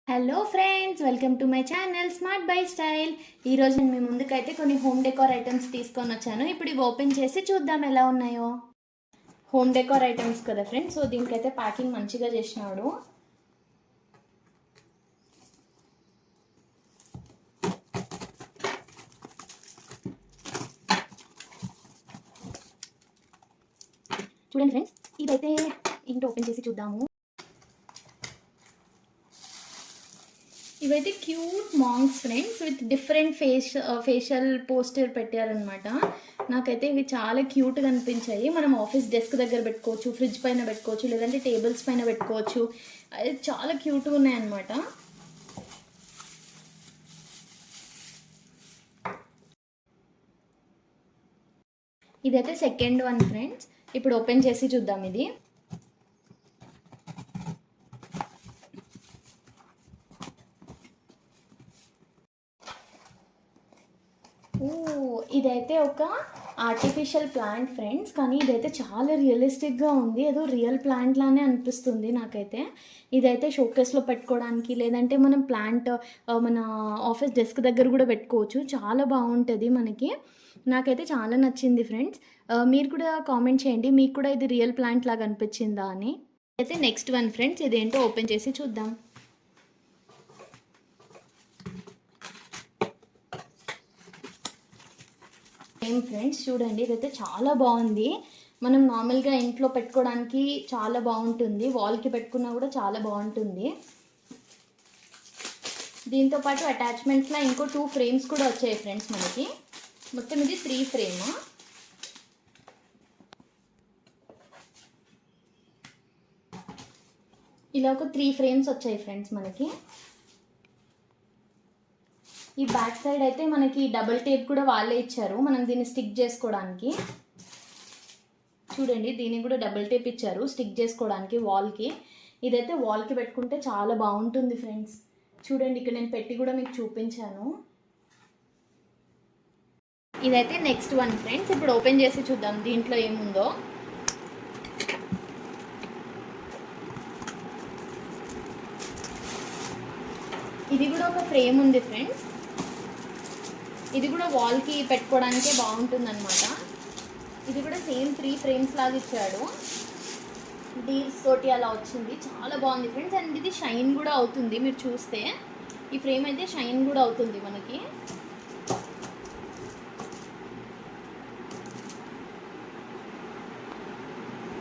Hello friends, welcome to my channel smart by style. ఈరోజు నేను మీ ముందుకైతే కొన్ని హోమ్ డెకోర్ ఐటమ్స్ తీసుకొని వచ్చాను. ఇప్పుడు ఇవి ఓపెన్ చేసి చూద్దాం ఎలా ఉన్నాయో. హోమ్ డెకోర్ ఐటమ్స్ కదా ఫ్రెండ్స్, సో దీనికైతే ప్యాకింగ్ మంచిగా చేసినాడు. చూడండి ఫ్రెండ్స్, ఇదైతే ఏంటో ఓపెన్ చేసి చూద్దాము. ఇవైతే cute monks friends with different facial poster పెట్టారనమాట. నాకైతే ఇవి చాలా క్యూట్గా అనిపించాయి. మనం ఆఫీస్ డెస్క్ దగ్గర పెట్టుకోవచ్చు, ఫ్రిడ్జ్ పైన పెట్టుకోవచ్చు, లేదంటే టేబుల్స్ పైన పెట్టుకోవచ్చు. అది చాలా క్యూట్గా ఉన్నాయన్నమాట. ఇదైతే సెకండ్ వన్ ఫ్రెండ్స్. ఇప్పుడు ఓపెన్ చేసి చూద్దాం ఇది. ఇదైతే ఒక ఆర్టిఫిషియల్ ప్లాంట్ ఫ్రెండ్స్, కానీ ఇదైతే చాలా రియలిస్టిక్గా ఉంది. ఏదో రియల్ ప్లాంట్ లానే అనిపిస్తుంది నాకైతే. ఇదైతే షోకేస్లో పెట్టుకోవడానికి, లేదంటే మనం ప్లాంట్ మన ఆఫీస్ డెస్క్ దగ్గర కూడా పెట్టుకోవచ్చు. చాలా బాగుంటుంది మనకి. నాకైతే చాలా నచ్చింది ఫ్రెండ్స్. మీరు కూడా కామెంట్ చేయండి, మీకు కూడా ఇది రియల్ ప్లాంట్ లాగా అనిపించిందా అని. అయితే నెక్స్ట్ వన్ ఫ్రెండ్స్, ఇదేంటో ఓపెన్ చేసి చూద్దాం. ఫ్రెండ్స్ చూడండి, ఇదైతే చాలా బాగుంది. మనం నార్మల్గా ఇంట్లో పెట్టుకోవడానికి చాలా బాగుంటుంది, వాల్కి పెట్టుకున్నా కూడా చాలా బాగుంటుంది. దీంతో పాటు అటాచ్మెంట్స్లో ఇంకో 2 ఫ్రేమ్స్ కూడా వచ్చాయి ఫ్రెండ్స్ మనకి. మొత్తం ఇది 3 ఫ్రేమ్. ఇలా ఒక 3 ఫ్రేమ్స్ వచ్చాయి ఫ్రెండ్స్ మనకి. ఈ బ్యాక్ సైడ్ అయితే మనకి డబుల్ టేప్ కూడా వాళ్ళే ఇచ్చారు, మనం దీన్ని స్టిక్ చేసుకోవడానికి. చూడండి, దీనికి కూడా డబుల్ టేప్ ఇచ్చారు స్టిక్ చేసుకోవడానికి వాల్కి. ఇదైతే వాల్కి పెట్టుకుంటే చాలా బాగుంటుంది ఫ్రెండ్స్. చూడండి, ఇక్కడ నేను పెట్టి కూడా మీకు చూపించాను. ఇదైతే నెక్స్ట్ వన్ ఫ్రెండ్స్. ఇప్పుడు ఓపెన్ చేసి చూద్దాం దీంట్లో ఏముందో. ఇది కూడా ఒక ఫ్రేమ్ ఉంది ఫ్రెండ్స్. ఇది కూడా వాల్కి పెట్టుకోవడానికే బాగుంటుంది అనమాట. ఇది కూడా సేమ్ 3 ఫ్రేమ్స్ లాగా ఇచ్చాడు. డీల్స్ తోటి అలా వచ్చింది, చాలా బాగుంది ఫ్రెండ్స్. అండ్ ఇది షైన్ కూడా అవుతుంది, మీరు చూస్తే ఈ ఫ్రేమ్ అయితే షైన్ కూడా అవుతుంది మనకి.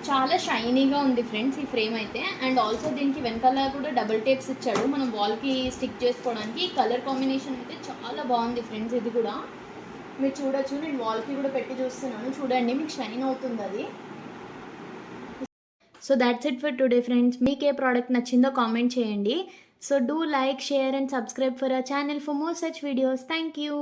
చాలా షైనీగా ఉంది ఫ్రెండ్స్ ఈ ఫ్రేమ్ అయితే. అండ్ ఆల్సో దీనికి వెనకాల కూడా డబుల్ టేప్స్ ఇచ్చాడు మనం వాల్కి స్టిక్ చేసుకోవడానికి. ఈ కలర్ కాంబినేషన్ అయితే చాలా బాగుంది ఫ్రెండ్స్. ఇది కూడా మీరు చూడొచ్చు, నేను వాల్కి కూడా పెట్టి చూస్తున్నాను. చూడండి, మీకు షైన్ అవుతుంది అది. So that's it for today friends. మీకు ఏ ప్రోడక్ట్ నచ్చిందో కామెంట్ చేయండి. So do like, share and subscribe for our channel for more such videos. Thank you.